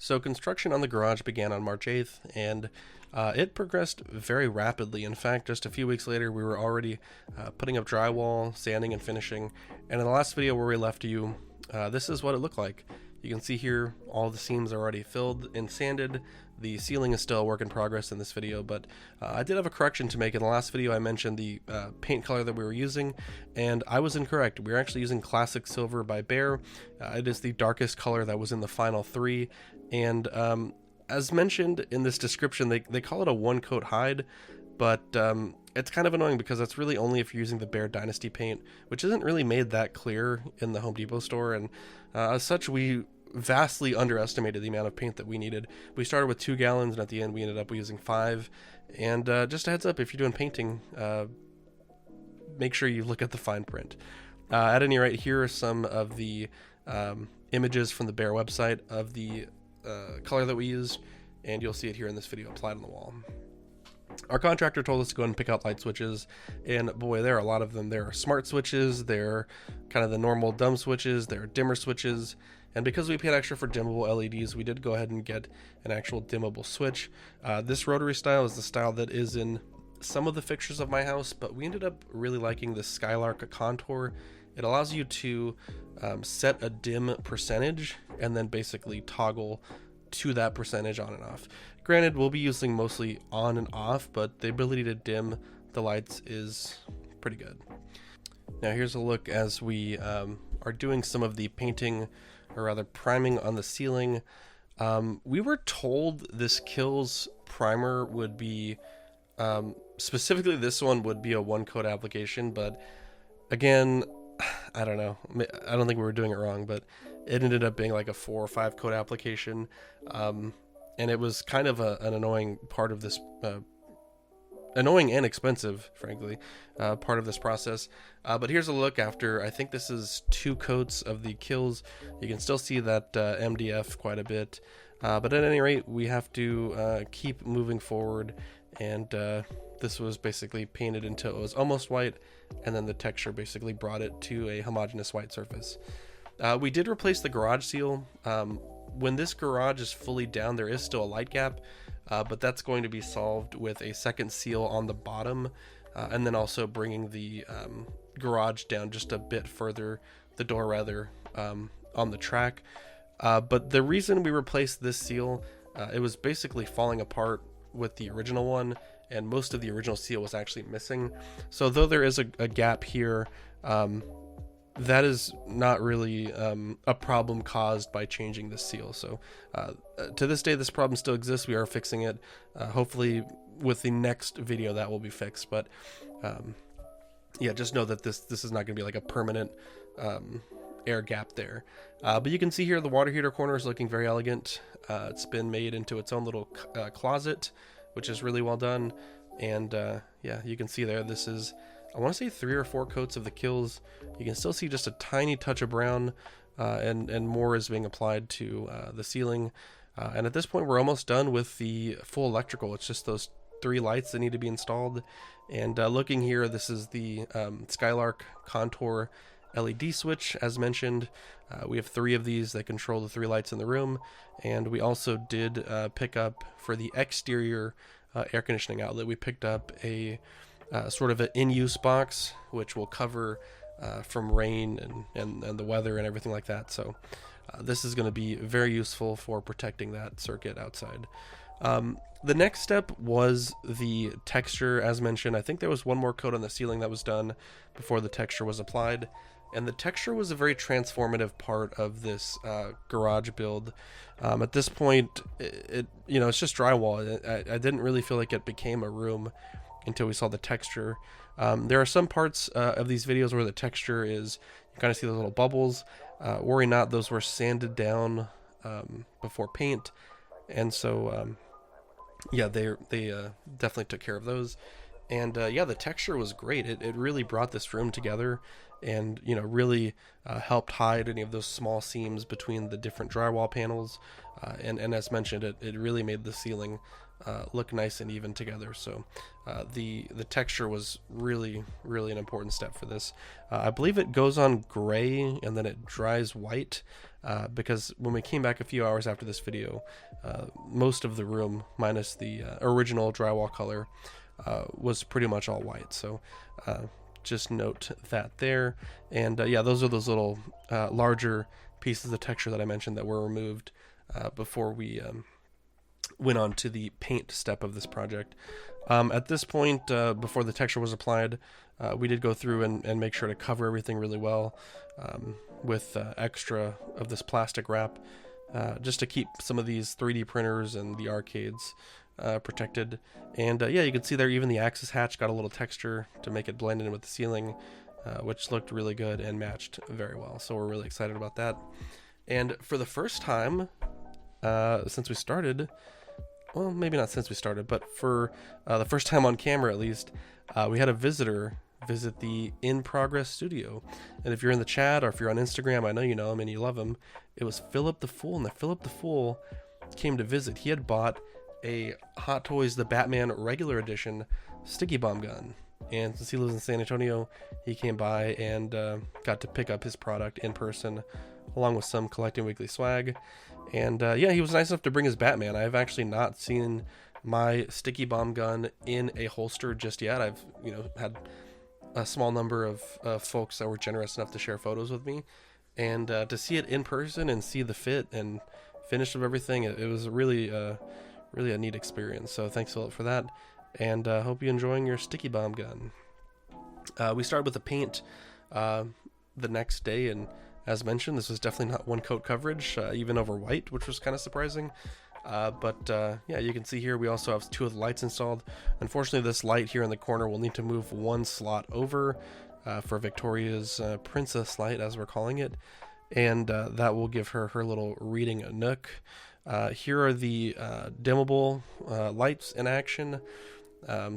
So construction on the garage began on March 8th, and it progressed very rapidly. In fact, just a few weeks later, we were already putting up drywall, sanding, and finishing. And in the last video where we left you, this is what it looked like. You can see here all the seams are already filled and sanded. The ceiling is still a work in progress in this video, but I did have a correction to make. In the last video I mentioned the paint color that we were using, and I was incorrect. We were actually using Classic Silver by Behr. It is the darkest color that was in the final three, and as mentioned in this description, they call it a one coat hide, but it's kind of annoying because that's really only if you're using the Behr Dynasty paint, which isn't really made that clear in the Home Depot store, and as such we vastly underestimated the amount of paint that we needed. We started with 2 gallons, and at the end we ended up using 5. And just a heads up, if you're doing painting, make sure you look at the fine print. At any rate, here are some of the images from the Behr website of the color that we used, and you'll see it here in this video applied on the wall. Our contractor told us to go ahead and pick out light switches, and boy, there are a lot of them. There are smart switches, they're kind of the normal dumb switches, there are dimmer switches, and because we paid extra for dimmable LEDs, we did go ahead and get an actual dimmable switch. This rotary style is the style that is in some of the fixtures of my house, but we ended up really liking the Skylark contour. It allows you to set a dim percentage and then basically toggle to that percentage on and off. Granted, we'll be using mostly on and off, but the ability to dim the lights is pretty good. Now here's a look as we are doing some of the painting, or rather priming on the ceiling. We were told this Kills primer would be, specifically this one would be a one coat application, but again, I don't know. I don't think we were doing it wrong, but it ended up being like a 4 or 5 coat application. And it was kind of an annoying part of this, annoying and expensive, frankly, part of this process. But here's a look after, I think this is 2 coats of the Kills. You can still see that MDF quite a bit. But at any rate, we have to keep moving forward, and this was basically painted until it was almost white, and then the texture basically brought it to a homogeneous white surface. We did replace the garage seal. When this garage is fully down, there is still a light gap, but that's going to be solved with a second seal on the bottom, and then also bringing the garage down just a bit further, the door rather, on the track. But the reason we replaced this seal, it was basically falling apart with the original one, and most of the original seal was actually missing. So though there is a gap here, that is not really a problem caused by changing this seal. So to this day, this problem still exists. We are fixing it. Hopefully with the next video that will be fixed. But yeah, just know that this is not going to be like a permanent air gap there. But you can see here the water heater corner is looking very elegant. It's been made into its own little closet, which is really well done. And yeah, you can see there, this is, I want to say 3 or 4 coats of the Kills. You can still see just a tiny touch of brown, and more is being applied to the ceiling. And at this point, we're almost done with the full electrical. It's just those 3 lights that need to be installed. And looking here, this is the Skylark Contour LED switch, as mentioned. We have 3 of these that control the 3 lights in the room. And we also did pick up, for the exterior air conditioning outlet, we picked up a sort of an in-use box, which will cover from rain and the weather and everything like that. So this is going to be very useful for protecting that circuit outside. The next step was the texture, as mentioned. I think there was one more coat on the ceiling that was done before the texture was applied. And the texture was a very transformative part of this garage build. At this point, it's just drywall. I didn't really feel like it became a room until we saw the texture. There are some parts of these videos where the texture is, you kind of see those little bubbles. Worry not, those were sanded down before paint, and so yeah, they definitely took care of those. And yeah, the texture was great. It really brought this room together, and really helped hide any of those small seams between the different drywall panels. And as mentioned, it really made the ceiling look nice and even together. So the texture was really an important step for this. I believe it goes on gray and then it dries white. because when we came back a few hours after this video, most of the room, minus the original drywall color, was pretty much all white. So just note that there. And yeah, those are those little larger pieces of texture that I mentioned that were removed before we went on to the paint step of this project. At this point, before the texture was applied, we did go through and make sure to cover everything really well with extra of this plastic wrap, just to keep some of these 3D printers and the arcades protected. And yeah, you can see there even the access hatch got a little texture to make it blend in with the ceiling, which looked really good and matched very well. So we're really excited about that. And for the first time since we started, well, maybe not since we started, but for the first time on camera at least, we had a visitor visit the In Progress studio. And if you're in the chat or if you're on Instagram, I know you know him and you love him. It was Philip the Fool, and the Philip the Fool came to visit. He had bought a Hot Toys The Batman Regular Edition sticky bomb gun, and since he lives in San Antonio, he came by and got to pick up his product in person, along with some Collecting Weekly swag. And yeah, he was nice enough to bring his Batman. I've actually not seen my sticky bomb gun in a holster just yet. I've, you know, had a small number of folks that were generous enough to share photos with me, and to see it in person and see the fit and finish of everything, it was really really a neat experience. So thanks Philip for that, and hope you're enjoying your sticky bomb gun. We started with the paint the next day, and as mentioned, this was definitely not one coat coverage, even over white, which was kind of surprising. But yeah, you can see here we also have 2 of the lights installed. Unfortunately, this light here in the corner will need to move 1 slot over for Victoria's princess light, as we're calling it, and that will give her her little reading nook. Here are the dimmable lights in action.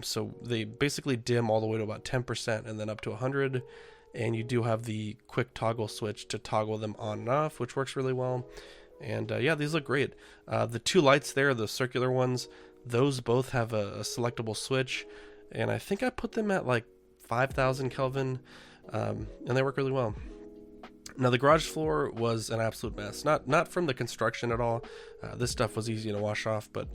So they basically dim all the way to about 10% and then up to 100, and you do have the quick toggle switch to toggle them on and off, which works really well. And yeah, these look great. The 2 lights there, the circular ones, those both have a selectable switch, and I think I put them at like 5,000 Kelvin, and they work really well. Now the garage floor was an absolute mess, not from the construction at all. This stuff was easy to wash off, but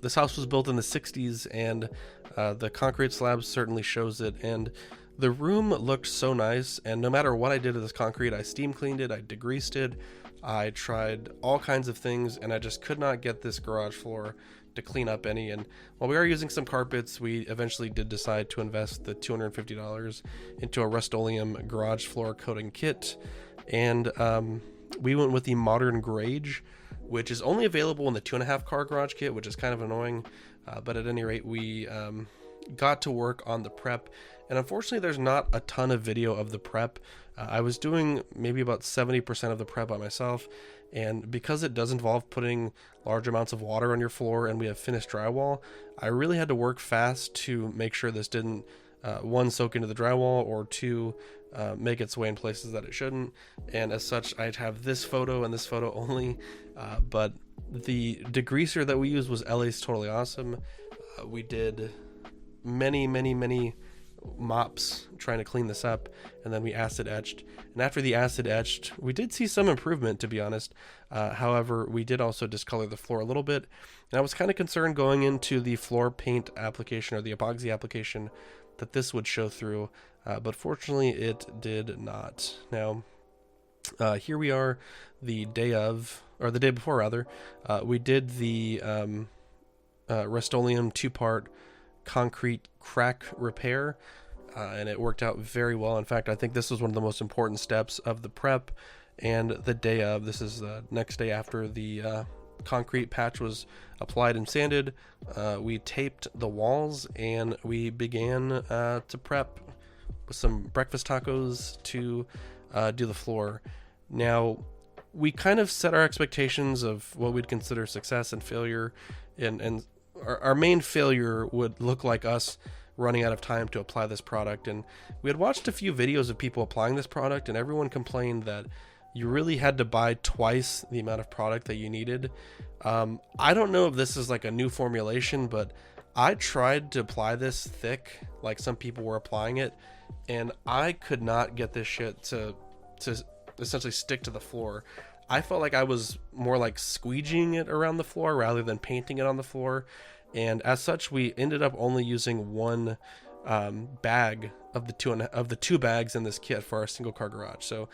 this house was built in the 60s, and the concrete slab certainly shows it. And the room looked so nice, and no matter what I did to this concrete, I steam cleaned it, I degreased it, I tried all kinds of things, and I just could not get this garage floor to clean up any. And while we are using some carpets, we eventually did decide to invest the $250 into a Rust-Oleum garage floor coating kit. And we went with the Modern Grage, which is only available in the 2.5 car garage kit, which is kind of annoying. But at any rate, we got to work on the prep. And unfortunately, there's not a ton of video of the prep. I was doing maybe about 70% of the prep by myself, and because it does involve putting large amounts of water on your floor and we have finished drywall, I really had to work fast to make sure this didn't, 1, soak into the drywall, or 2, make its way in places that it shouldn't. And as such, I'd have this photo and this photo only, but the degreaser that we used was LA's Totally Awesome. We did many mops trying to clean this up, and then we acid etched. And after the acid etched, we did see some improvement, to be honest. However, we did also discolor the floor a little bit, and I was kind of concerned going into the floor paint application, or the epoxy application, that this would show through, but fortunately it did not. Now here we are the day of, or the day before rather, we did the Rust-Oleum 2-part concrete crack repair, and it worked out very well. In fact, I think this was one of the most important steps of the prep. And the day of, this is the next day after the concrete patch was applied and sanded, we taped the walls, and we began to prep with some breakfast tacos to do the floor. Now, we kind of set our expectations of what we'd consider success and failure, and our main failure would look like us running out of time to apply this product. And we had watched a few videos of people applying this product, and everyone complained that you really had to buy twice the amount of product that you needed. I don't know if this is like a new formulation, but I tried to apply this thick like some people were applying it, and I could not get this shit to essentially stick to the floor. I felt like I was more like squeegeeing it around the floor rather than painting it on the floor, and as such we ended up only using one bag of the two bags in this kit for our single car garage. So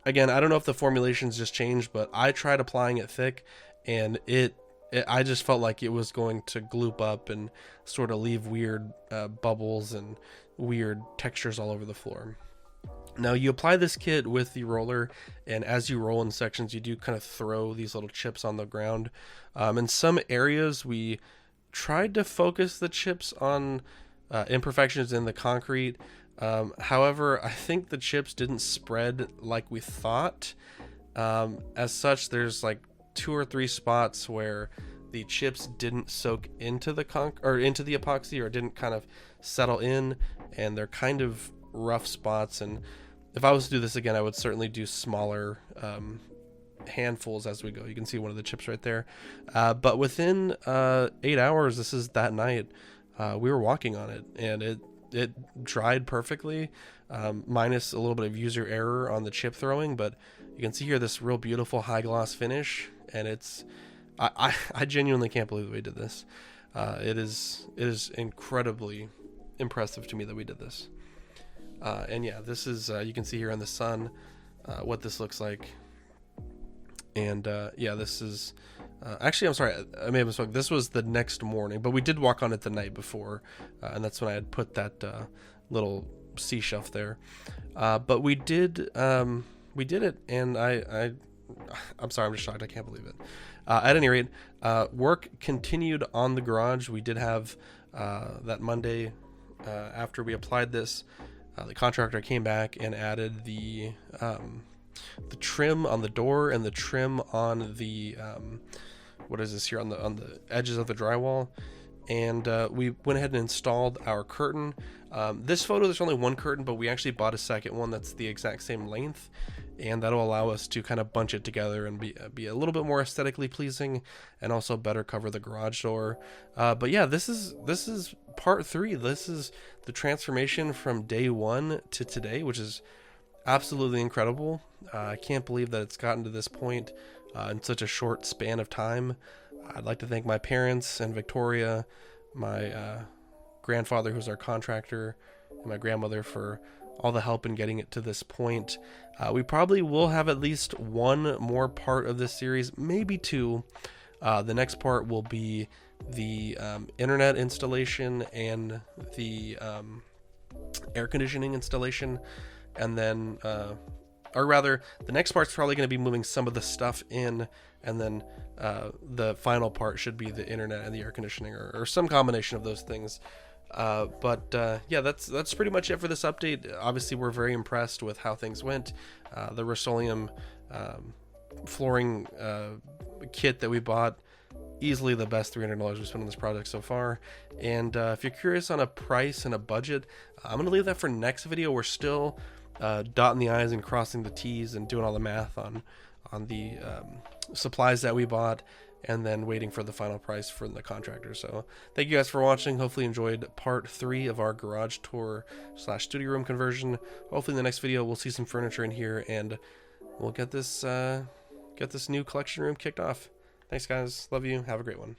again, I don't know if the formulations just changed, but I tried applying it thick, and I just felt like it was going to gloop up and sort of leave weird bubbles and weird textures all over the floor. Now you apply this kit with the roller, and as you roll in sections, you do kind of throw these little chips on the ground. In some areas, we tried to focus the chips on imperfections in the concrete. However, I think the chips didn't spread like we thought. As such, there's like 2 or 3 spots where the chips didn't soak into the into the epoxy, or didn't kind of settle in, and they're kind of rough spots. And if I was to do this again, I would certainly do smaller handfuls as we go. You can see one of the chips right there. But within 8 hours, this is that night, we were walking on it, and it dried perfectly, minus a little bit of user error on the chip throwing. But you can see here this real beautiful high gloss finish, and I genuinely can't believe that we did this. It is incredibly impressive to me that we did this. And yeah, this is you can see here in the sun what this looks like. And yeah, this is actually, I'm sorry, I may have misspoke. This was the next morning, but we did walk on it the night before, and that's when I had put that little sea shelf there. But we did it, and I'm sorry, I'm just shocked. I can't believe it. At any rate, work continued on the garage. We did have that Monday after we applied this. The contractor came back and added the trim on the door and the trim on the what is this here on the edges of the drywall, and we went ahead and installed our curtain. This photo, there's only one curtain, but we actually bought a second one that's the exact same length, and that'll allow us to kind of bunch it together and be a little bit more aesthetically pleasing, and also better cover the garage door. But yeah, this is part 3. This is the transformation from day 1 to today, which is absolutely incredible. I can't believe that it's gotten to this point in such a short span of time. I'd like to thank my parents and Victoria, my grandfather, who's our contractor, and my grandmother for all the help in getting it to this point. We probably will have at least one more part of this series, maybe 2. The next part will be the internet installation and the air conditioning installation, and then or rather, the next part's probably going to be moving some of the stuff in, and then the final part should be the internet and the air conditioning, or some combination of those things. But yeah, that's pretty much it for this update. Obviously, we're very impressed with how things went. The Rust-Oleum flooring kit that we bought, easily the best $300 we spent on this project so far. And if you're curious on a price and a budget, I'm going to leave that for next video. We're still dotting the I's and crossing the T's and doing all the math on the supplies that we bought, and then waiting for the final price from the contractor. So thank you guys for watching. Hopefully you enjoyed part 3 of our garage tour / studio room conversion. Hopefully in the next video we'll see some furniture in here, and we'll get this new collection room kicked off. Thanks guys, love you, have a great one.